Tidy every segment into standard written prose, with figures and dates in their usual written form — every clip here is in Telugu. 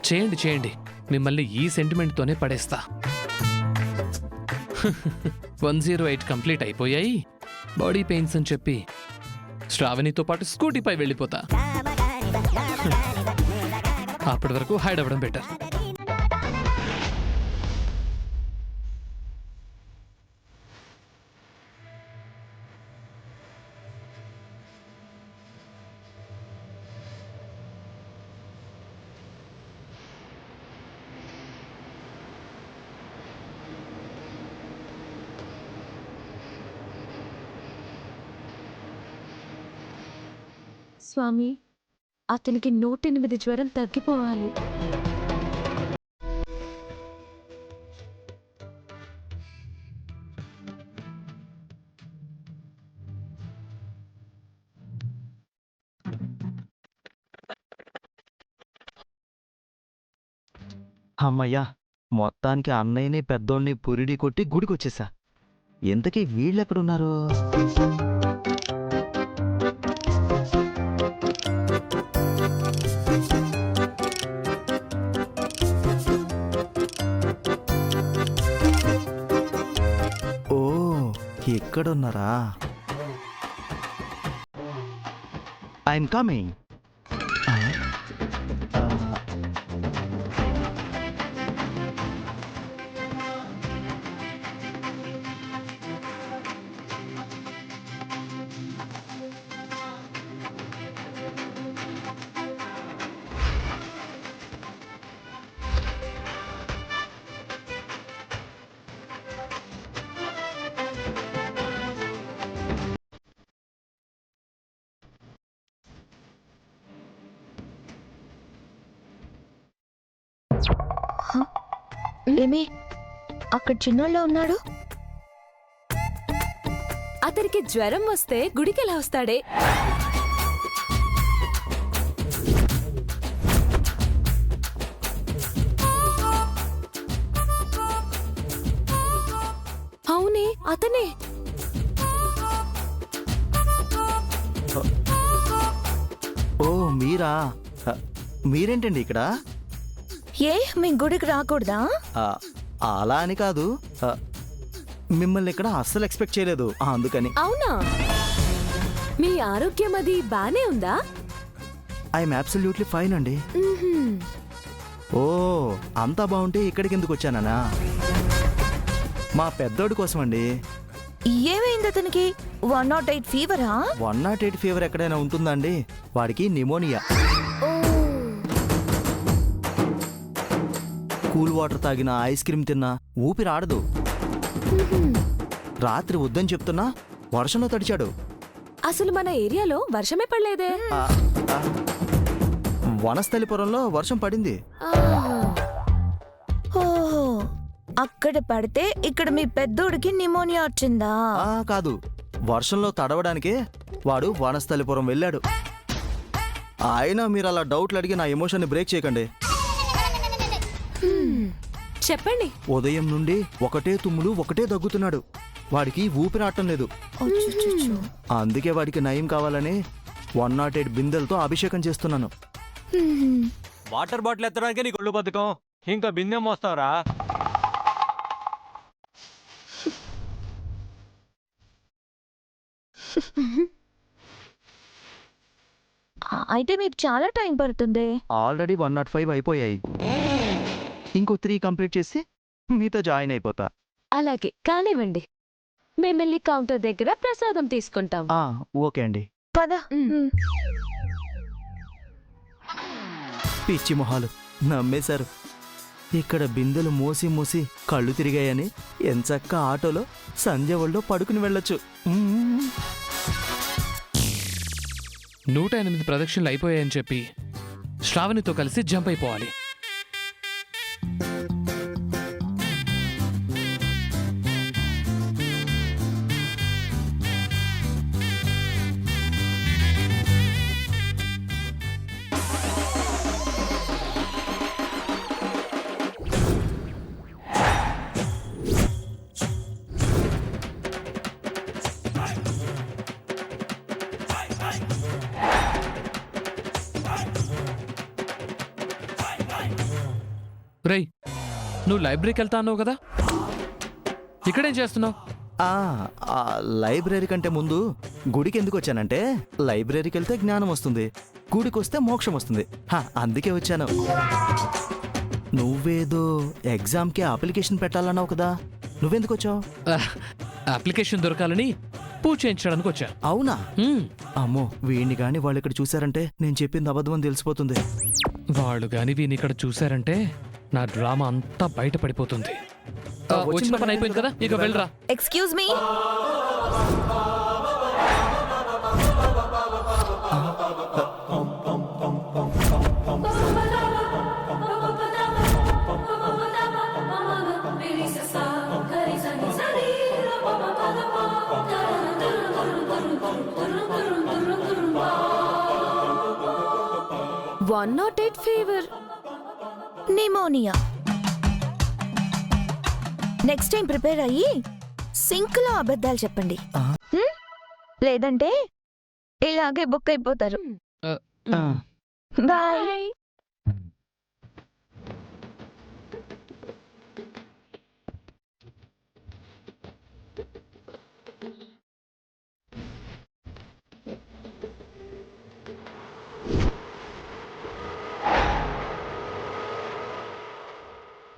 చేయండి చేయండి, మిమ్మల్ని ఈ సెంటిమెంట్తోనే పడేస్తా. 108 కంప్లీట్ అయిపోయాయి. బాడీ పెయిన్స్ అని చెప్పి శ్రావణితో పాటు స్కూటీపై వెళ్ళిపోతా. అప్పటి వరకు హైడ్ అవ్వడం బెటర్. స్వామి, అతనికి 108 జ్వరం తగ్గిపోవాలి. అమ్మయ్యా, మొత్తానికి అన్నయ్యని పెద్దోళ్ళని పురిడి కొట్టి గుడికొచ్చేసా. ఇంతకీ వీళ్ళెక్కడున్నారు? ఓ, ఇక్కడున్నారా? I'm coming. ఏమి అక్కడ చిన్నోళ్ళ ఉన్నాడు? అతనికి జ్వరం వస్తే గుడికి ఎలా వస్తాడే? అవునే, అతనే. ఓ, మీరా? మీరేంటండి ఇక్కడ? ఏ, మీ గుడికి రాకూడదా? అలా అని కాదు, మిమ్మల్ని ఇక్కడ అస్సలు ఎక్స్పెక్ట్ చేయలేదు, అందుకని. అవునా? మీ ఆరోగ్యం అది బానే ఉందా? ఐఎమ్ అబ్సల్యూట్లీ ఫైన్ అండి. ఓ, అంతా బాగుంటే ఇక్కడికి ఎందుకు వచ్చానా? మా పెద్దోడి కోసం అండి. ఏమైంది అతనికి? 108 ఫీవరా? 108 ఫీవర్ ఎక్కడైనా ఉంటుందండి? వాడికి నిమోనియా. కూల్ వాటర్ తాగినా, ఐస్ క్రీమ్ తిన్నా ఊపిరాడదు. రాత్రి వద్దని చెప్తున్నా వర్షంలో తడిచాడు. అసలు మన ఏరియాలో వర్షమే పడలేదే. వనస్థలిపురంలో వర్షం పడింది. ఓహో, అక్కడ పడితే ఇక్కడ మీ పెద్దోడికి నిమోనియా వచ్చిందా? కాదు, వర్షంలో తడవడానికే వాడు వనస్థలిపురం వెళ్ళాడు. అయినా మీరు అలా డౌట్లు అడిగి నా ఎమోషన్ని బ్రేక్ చేయకండి. చెప్పండి. ఉదయం నుండి ఒకటే తుమ్ములు, ఒకటే దగ్గుతున్నాడు. వాడికి ఊపిరాటం లేదు. అందుకే వాడికి నయం కావాలని 108 బిందెలతో అభిషేకం చేస్తున్నాను. వాటర్ బాటిల్ ఎత్తడానికి నీకు ఒళ్ళు బద్ధకం, ఇంకా బిందెం మోస్తావరా? అయితే మీకు చాలా టైం పడుతుంది. ఆల్రెడీ 105 అయిపోయాయి. ఇంకో 3 కంప్లీట్ చేసి మీతో జాయిన్ అయిపోతా. అలాగే కానివ్వండి, మేమెళ్ళి కౌంటర్ దగ్గర ప్రసాదం తీసుకుంటాం. ఓకే అండి. పద. పిచ్చి మొహాలు నమ్మేశారు. ఇక్కడ బిందెలు మోసి మోసి కళ్ళు తిరిగాయని ఎంచక్క ఆటోలో సంధ్య ఒళ్ళో పడుకుని వెళ్ళొచ్చు. 108 ప్రదక్షిణలు అయిపోయాయని చెప్పి శ్రావణితో కలిసి జంప్ అయిపోవాలి. రేయ్, నువ్వు లైబ్రరీకి వెళ్తా అన్నావు కదా, ఇక్కడేం చేస్తున్నావు? ఆ లైబ్రరీ కంటే ముందు గుడికి ఎందుకు వచ్చానంటే లైబ్రరీకి వెళ్తే జ్ఞానం వస్తుంది, గుడికి వస్తే మోక్షం వస్తుంది. అందుకే వచ్చాను. నువ్వేదో ఎగ్జామ్కి అప్లికేషన్ పెట్టాలన్నావు కదా, నువ్వెందుకు వచ్చావు? అప్లికేషన్ దొరకాలని పూజ చేయించడానికి వచ్చా. అవునా? హ్మ్. అమ్మో, వీడిని గాని వాళ్ళు ఇక్కడ చూసారంటే నేను చెప్పింది అబద్ధం అని తెలిసిపోతుంది. వాళ్ళు గాని వీని ఇక్కడ చూశారంటే నా డ్రామా అంతా బయట పడిపోతుంది. వచ్చిన పని అయిపోయింది కదా, ఇక వెళ్ళరా. Excuse me. One not 8 fever. Pneumonia. Next time prepare అయ్యి సింక్ లో అబద్ధాలు చెప్పండి. హ్మ్? లేదంటే ఇలాగే బుక్ అయిపోతారు. బాయ్.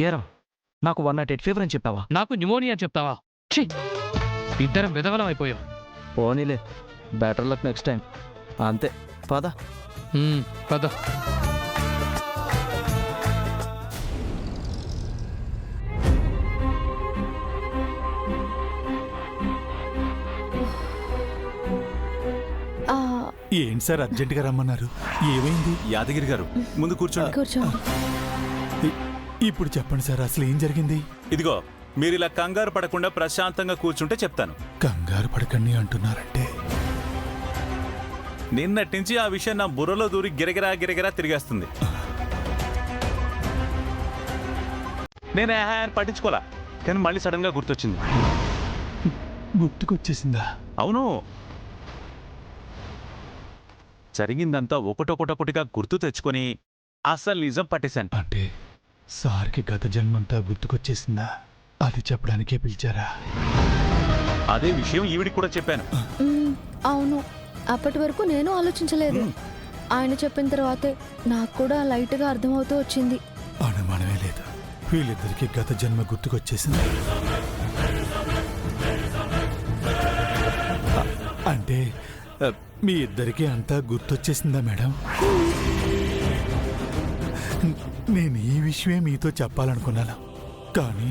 ఏరా, నాకు 108 ఫీవర్ అని చెప్పావా? నాకు న్యూమోనియా చెప్తావా? ఛీ, ఇద్దరం విధవలం అయిపోయాం. పోనీలే, బెటర్ లక్ నెక్స్ట్ టైం. అంతే, పద. పద. ఏంటి సార్ అర్జెంటుగా రమ్మన్నారు? ఏమైంది? యాదగిరి గారు ముందు కూర్చోండి. కూర్చోండి. ఇప్పుడు చెప్పండి సార్, అసలు ఏం జరిగింది? ఇదిగో, మీరు ఇలా కంగారు పడకుండా ప్రశాంతంగా కూర్చుంటే చెప్తాను. కంగారు పడకండి అంటున్నారంటే నిన్నటి నుంచి ఆ విషయం నా బుర్రలో దూరి గిరగిరా గిరగిరా తిరిగేస్తుంది. నేను పట్టించుకోలా, కానీ మళ్ళీ సడన్ గా గుర్తొచ్చింది. గుర్తుకొచ్చేసిందా? అవును, జరిగిందంతా ఒకటొకటొకటిగా గుర్తు తెచ్చుకొని అసలు నిజం పట్టేశాను. అంటే సార్కి గత జన్మంతా గుర్తుకొచ్చేసిందా? అది చెప్పడానికే పిలిచారా? అదే విషయం ఈవిడికి కూడా చెప్పాను. అవును, అప్పటి వరకు నేను ఆలోచించలేదు. ఆయన చెప్పిన తర్వాతే నాకు కూడా లైట్గా అర్థమవుతూ వచ్చింది. అనుమానమే లేదు, వీళ్ళిద్దరికి గత జన్మ గుర్తుకొచ్చేసింది. అంటే మీ ఇద్దరికి అంతా గుర్తొచ్చేసిందా మేడం? నేను ఈ విషయమే మీతో చెప్పాలనుకున్నాను, కానీ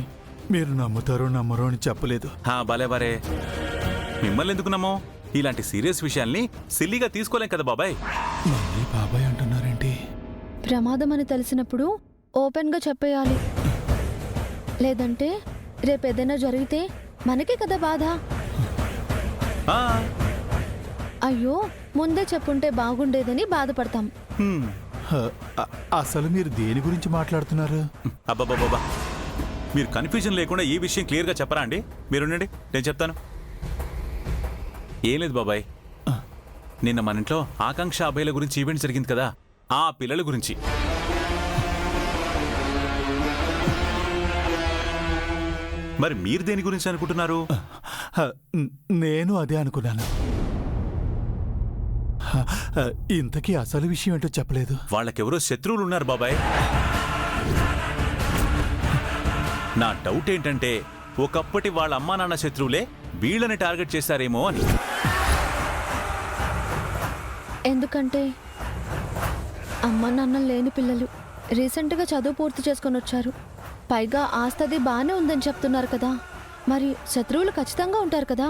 మీరు నమ్ముతారో నమ్మరో అని చెప్పలేదు. భలే బరే, మిమ్మల్ని ఎందుకు నమ్మో? ఇలాంటి సీరియస్ విషయాల్ని సిల్లీగా తీసుకోలేం కదా బాబాయ్. మళ్ళీ బాబాయ్ అంటున్నారేంటి? ప్రమాదం అని తెలిసినప్పుడు ఓపెన్గా చెప్పేయాలి, లేదంటే రేపేదైనా జరిగితే మనకే కదా బాధ. ఆ, అయ్యో ముందే చెప్పుంటే బాగుండేదని బాధపడతాం. అసలు మీరు దేని గురించి మాట్లాడుతున్నారు? అబ్బాబాబా, మీరు కన్ఫ్యూజన్ లేకుండా ఈ విషయం క్లియర్గా చెప్పరా అండి? మీరుండండి, నేను చెప్తాను. ఏం లేదు బాబాయ్, నిన్న మన ఇంట్లో ఆకాంక్ష అభయల గురించి ఈవెంట్ జరిగింది కదా, ఆ పిల్లల గురించి. మరి మీరు దేని గురించి అనుకుంటున్నారు? నేను అదే అనుకున్నాను. ఇంతకీ అసలు విషయం ఏంటో చెప్పలేదు. వాళ్ళకెవరో శత్రువులు ఉన్నారు బాబాయ్. నా డౌట్ ఏంటంటే ఒకప్పటి వాళ్ళ అమ్మా నాన్న శత్రువులే వీళ్ళని టార్గెట్ చేశారేమో అని. ఎందుకంటే అమ్మ నాన్న లేని పిల్లలు రీసెంట్గా చదువు పూర్తి చేసుకొని వచ్చారు, పైగా ఆస్తది బాగానే ఉందని చెప్తున్నారు కదా, మరి శత్రువులు ఖచ్చితంగా ఉంటారు కదా.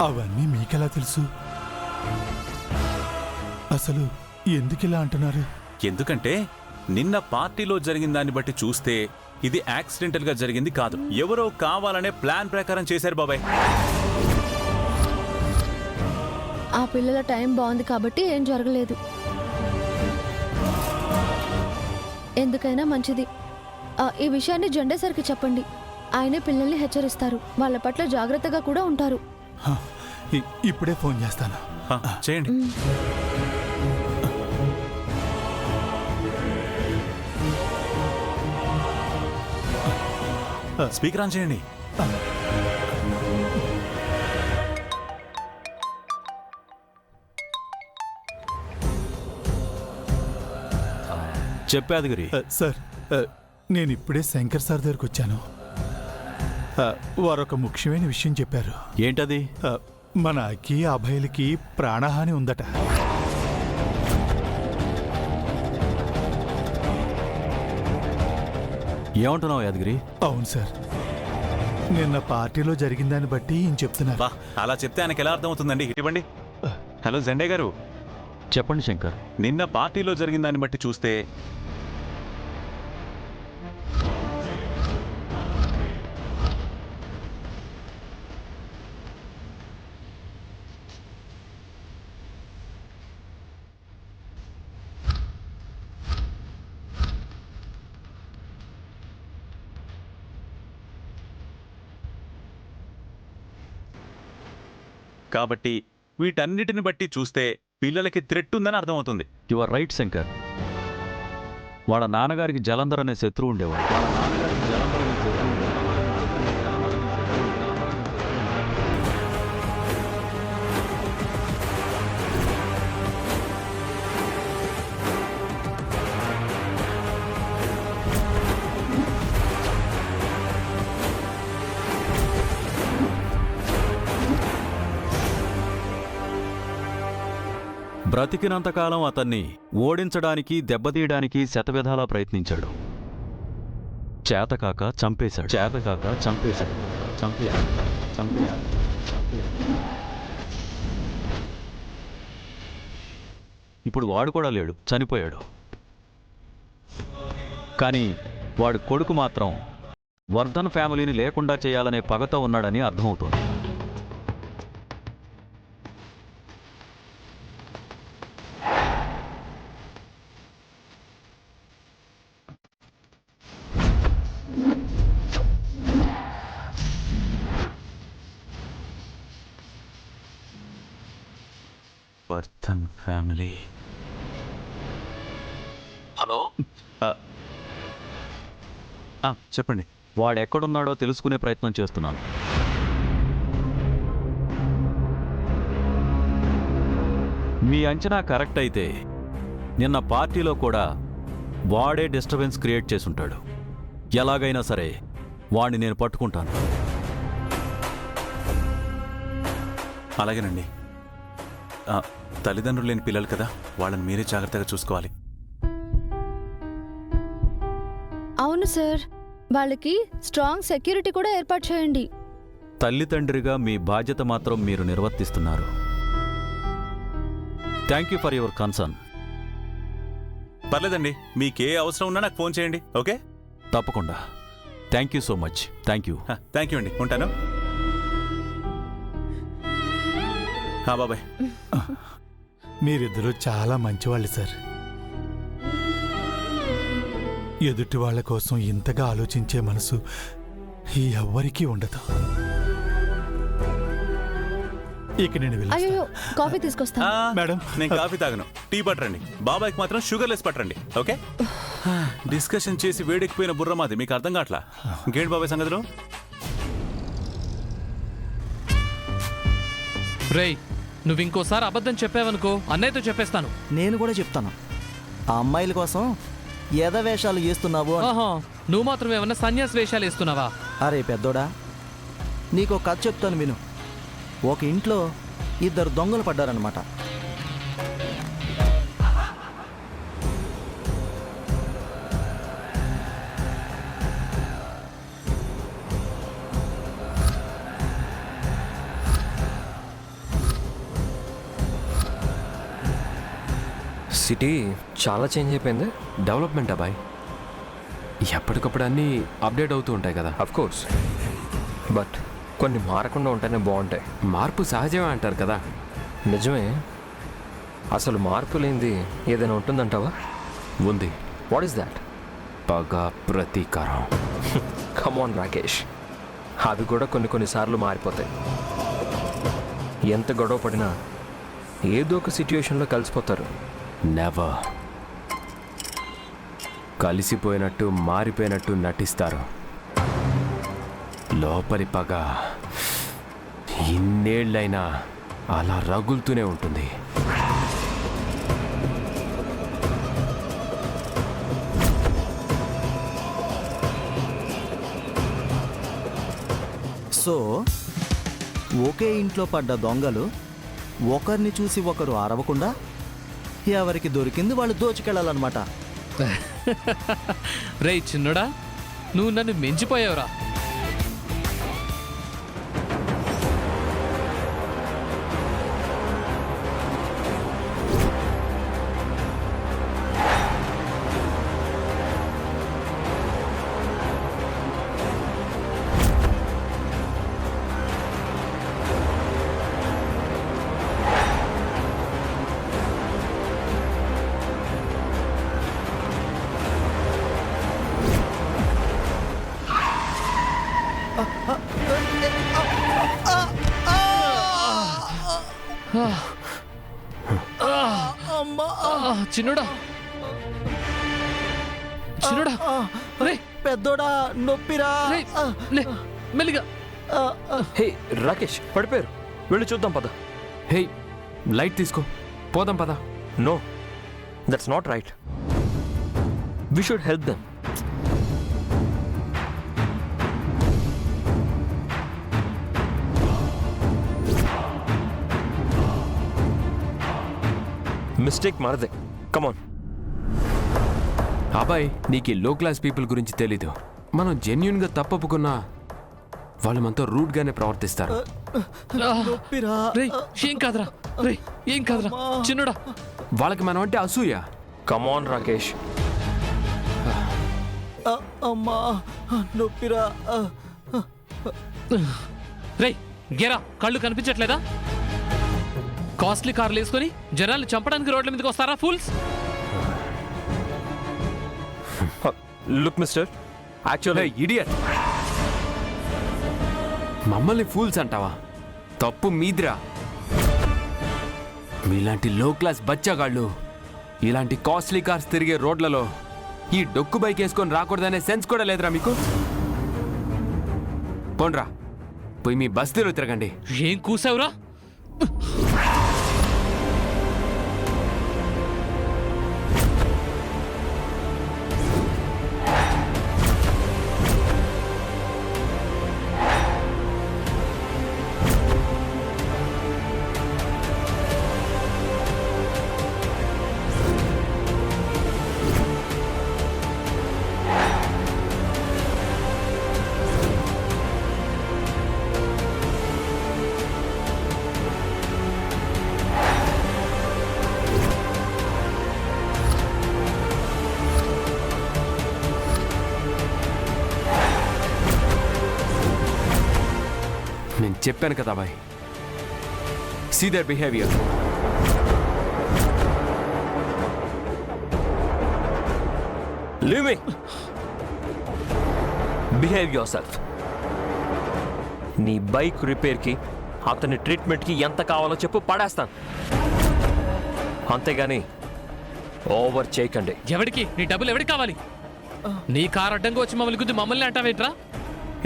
అవన్నీ మీకెలా తెలుసు? అసలు ఎందుకిలా అంటున్నారు? ఎందుకంటే నిన్న పార్టీలో జరిగిన దాన్ని బట్టి చూస్తే ఇది యాక్సిడెంటల్ గా జరిగింది కాదు, ఎవరో కావాలనే ప్లాన్ ప్రకారం చేశారు బాబాయ్. ఆ పిల్లల టైం బాగుంది కాబట్టి ఏం జరగలేదు. ఎందుకైనా మంచిది, ఈ విషయాన్ని జెండేసరికి చెప్పండి. ఆయనే పిల్లల్ని హెచ్చరిస్తారు, వాళ్ళ పట్ల జాగ్రత్తగా కూడా ఉంటారు. ఇప్పుడే ఫోన్ చేస్తాను. చేయండి. స్పీకర్ ఆన్ చేయండి. చెప్పాదిగిరి. సార్ నేను ఇప్పుడే శంకర్ సార్ దగ్గరకు వచ్చాను. వారు ఒక ముఖ్యమైన విషయం చెప్పారు. ఏంటది? మన అక్కి అభయలకి ప్రాణహాని ఉందట. ఏమంటున్నావు యాదగిరి? అవును సార్, నిన్న పార్టీలో జరిగిన దాన్ని బట్టి ఈయన చెప్తున్నారు. బా, అలా చెప్తే ఆయనకి ఎలా అర్థమవుతుందండి? ఇవ్వండి. హలో జెండే గారు. చెప్పండి శంకర్. నిన్న పార్టీలో జరిగిన దాన్ని బట్టి చూస్తే కాబట్టి వీటన్నిటిని బట్టి చూస్తే పిల్లలకి థ్రెట్ ఉందని అర్థమవుతుంది. You are right Shankar. వాళ్ళ నాన్నగారికి జలంధర్ అనే శత్రువు ఉండేవాడు. బ్రతికినంతకాలం అతన్ని ఓడించడానికి దెబ్బతీయడానికి శతవిధాలా ప్రయత్నించాడు. చేతకాక చంపేశాడు. ఇప్పుడు వాడు కూడా లేడు, చనిపోయాడు. కానీ వాడి కొడుకు మాత్రం వర్ధన్ ఫ్యామిలీని లేకుండా చేయాలనే పగతో ఉన్నాడని అర్థమవుతోంది. వర్ధన్ ఫ్యామిలీ. హలో, చెప్పండి. వాడెక్కడున్నాడో తెలుసుకునే ప్రయత్నం చేస్తున్నాను. మీ అంచనా కరెక్ట్ అయితే నిన్న పార్టీలో కూడా వాడే డిస్టర్బెన్స్ క్రియేట్ చేసుంటాడు. ఎలాగైనా సరే వాడిని నేను పట్టుకుంటాను. అలాగేనండి. తల్లిదండ్రులు లేని పిల్లలు కదా, వాళ్ళని మీరే జాగ్రత్తగా చూసుకోవాలి. అవును సార్, వాళ్ళకి స్ట్రాంగ్ సెక్యూరిటీ కూడా ఏర్పాటు చేయండి. తల్లిదండ్రిగా మీ బాధ్యత మాత్రం మీరు నిర్వర్తిస్తున్నారు. Thank you for your concern. పర్లేదండి, మీకే అవసరం ఉన్నా నాకు ఫోన్ చేయండి. ఓకే, తప్పకుండా. Thank you so much. Thank you. Thank you అండి, ఉంటాను. బాబాయ్. మీరిద్దరూ చాలా మంచివాళ్ళు సార్. ఎదుటి వాళ్ళ కోసం ఇంతగా ఆలోచించే మనసు ఎవ్వరికీ ఉండదు. ఇక నేను అయ్యో, కాఫీ తీసుకొస్తా. మేడం, నేను కాఫీ తాగను, టీ పట్టరండి. బాబాయ్కి మాత్రం షుగర్ లెస్ పట్టరండి. ఓకే. డిస్కషన్ చేసి వేడెక్కిపోయిన బుర్ర మాది, మీకు అర్థం కావట్లా. ఇంకేంటి బాబాయ్ సంగతులు? రేయ్, నువ్వు ఇంకోసారి అబద్ధం చెప్పావనుకో అన్నయ్యతో చెప్పేస్తాను. నేను కూడా చెప్తాను, ఆ అమ్మాయిల కోసం ఎదవేషాలు వేస్తున్నావు అని. ఆహా, నువ్వు మాత్రం ఏమన్నా సన్యాసి వేషాలు వేస్తున్నావా? అరే పెద్దోడా, నీకు కథ చెప్తాను విను. ఒక ఇంట్లో ఇద్దరు దొంగలు పడ్డారనమాట. సిటీ చాలా చేంజ్ అయిపోయింది. డెవలప్మెంట్ అబ్బాయి, ఎప్పటికప్పుడు అన్నీ అప్డేట్ అవుతూ ఉంటాయి కదా. అఫ్ కోర్స్, బట్ కొన్ని మారకుండా ఉంటేనే బాగుంటాయి. మార్పు సహజమే అంటారు కదా. నిజమే. అసలు మార్పు లేనిది ఏదైనా ఉంటుందంటావా? ఉంది. What is that? పగ, ప్రతీకారం. కమాన్ రాకేష్, అవి కూడా కొన్నిసార్లు మారిపోతాయి. ఎంత గొడవ పడినా ఏదో ఒక సిచ్యుయేషన్లో కలిసిపోతారు. నెవర్ కలిసిపోయినట్టు మారిపోయినట్టు నటిస్తారు. లోపలి పగ ఇన్నేళ్లైనా అలా రగులుతూనే ఉంటుంది. సో ఒకే ఇంట్లో పడ్డ దొంగలు ఒకరిని చూసి ఒకరు అరవకుండా ఎవరికి దొరికింది వాళ్ళు దోచుకెళ్ళాలన్నమాట. రేయ్ చిన్నోడా, నువ్వు నన్ను మించిపోయావురా. చిన్నోడా, చిన్నోడా, రేయ్ పెద్దోడా నొప్పిరా. రేయ్, లే, మెల్లిగా. హే రాకేష్, పడిపోయారు. వెళ్ళి చూద్దాం పద. హే లైట్ తీసుకో, పోదాం పద. No, that's not right. We should help them. Mistake మారదే. కమాన్. అబ్బాయి, నీకు లో క్లాస్ పీపుల్ గురించి తెలీదు. మనం జెన్యున్గా తప్పప్పుకున్నా వాళ్ళు మనతో రూడ్గానే ప్రవర్తిస్తారు. నొప్పిరా. రేయ్, ఏం కాదురా. రేయ్, ఏం కాదురా చిన్నోడా. వాళ్ళకి మనం అంటే అసూయ. కమాన్ రాకేష్. అమ్మా నొప్పిరా. రేయ్ గేరా, కళ్ళు కనిపించట్లేదా? కాస్ట్లీ కార్లు వేసుకొని జనాల్ని చంపడానికి రోడ్ల మీదకి వస్తారా fools? Look mister, actually idiot. మమ్మల్ని ఫూల్స్ అంటావా? తప్పు మీదిరా. మీలాంటి లో క్లాస్ బచ్చాగాళ్ళు ఇలాంటి కాస్ట్లీ కార్స్ తిరిగే రోడ్లలో ఈ డొక్కు బైక్ వేసుకొని రాకూడదనే సెన్స్ కూడా లేదురా మీకు? పోండ్రా, పోయి మీ బస్తీలో తిరగండి. ఏం కూసావురా? నేను చెప్పాను కదా boy, see their behaviour. Leave me. Behave yourself. నీ బైక్ రిపేర్కి అతని ట్రీట్మెంట్కి ఎంత కావాలో చెప్పు, పడేస్తాను. అంతేగాని ఓవర్ చేయకండి. ఎవడికి నీ డబ్బులు ఎవడికి కావాలి? నీ కారు అడ్డంగా వచ్చి మమ్మల్ని గుద్ది మమ్మల్ని అంటావేంట్రా?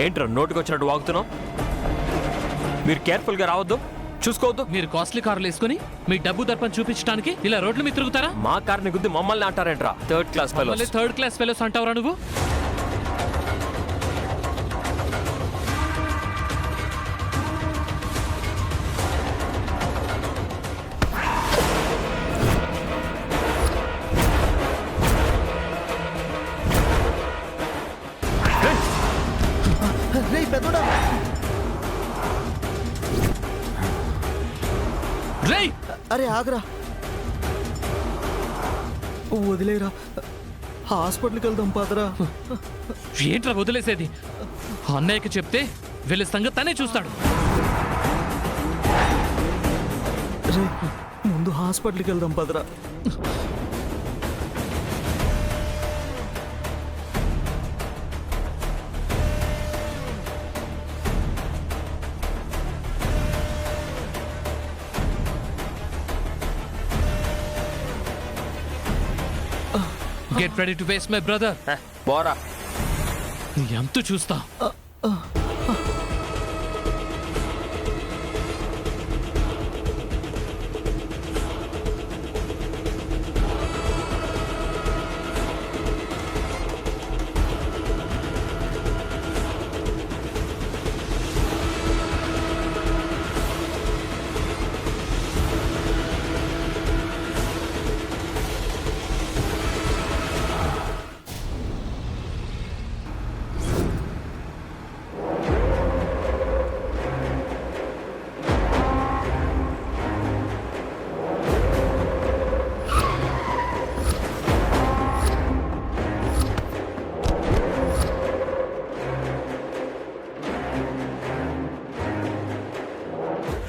ఏంట్రా నోటుకు వచ్చినట్టు వాగుతున్నావు? మీరు కేర్ఫుల్గా రావద్దు, చూసుకోవద్దు. మీరు కాస్ట్లీ కార్లు వేసుకుని మీ డబ్బు దర్పం చూపించడానికి ఇలా రోడ్ల మీద తిరుగుతారా? మా కార్ని గుద్ది మమ్మల్ని అంటారేంట్రా? Third class fellows. Third class fellows అంటావురా నువ్వు? రేయ్ పెద్దోడా. రేయ్, అరే ఆగరా, వదిలేరా, హాస్పిటల్కి వెళ్దాం పదరా. ఏంట్రా వదిలేసేది? అన్నయ్యకి చెప్తే వీళ్ళ సంగతి తనే చూస్తాడు. రే ముందు హాస్పిటల్కి వెళ్దాం పదరా. Get ready to face my brother. పోరా. ఎంత చూస్తా? ఆ.